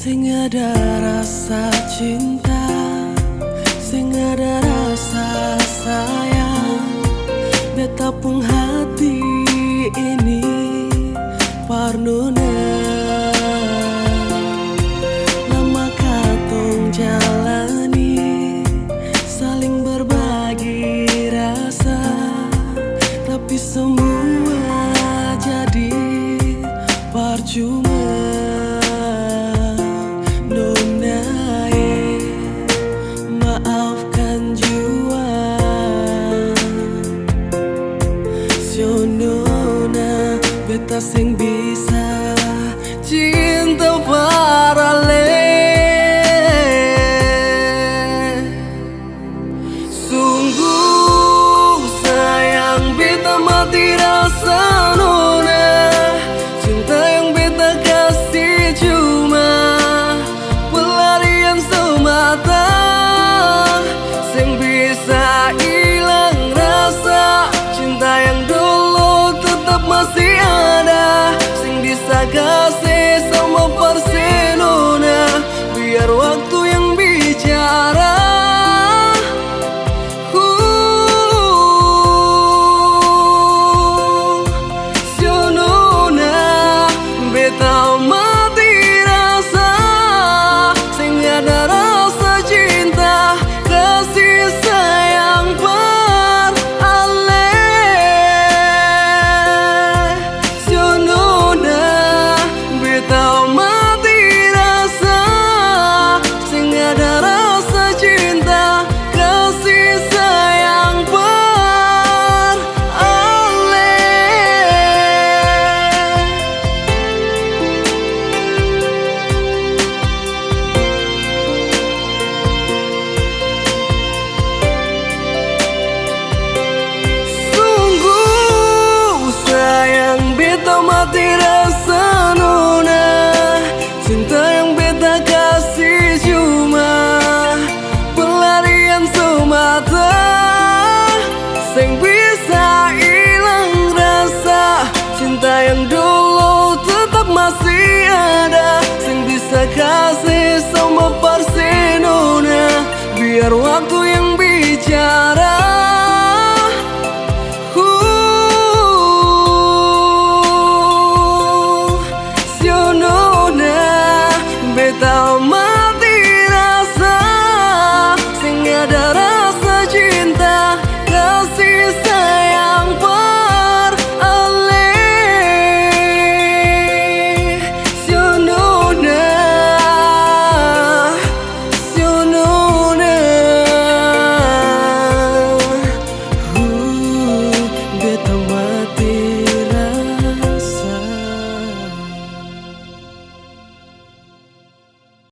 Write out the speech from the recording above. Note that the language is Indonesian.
Sing ada rasa cinta, sing ada rasa sayang. Betapung hati ini parnuna, lama katong jalani, saling berbagi rasa, tapi semua jadi percuma. Maafkan jua, sionona beta sing bisa cinta parale. Sungguh sayang beta mati rasa nona, cinta yang beta kasih cuma pelarian semata. Sing bisa hilang rasa cinta yang dulu tetap masih ada. Sing bisa kasih sama persenona, biar waktu yang bicara. Sionona beta mati rasa, sing ada rasa cinta kasih sayang parale. Sionona beta mati rasa, sing ada rasa cinta kasih sayang parale. Beta mati rasa nona, cinta yang beta kasih cuma pelarian semata. Sing bisa hilang rasa cinta yang dulu tetap masih ada. Sing bisa kasih sama persenona, biar waktu yang bicara.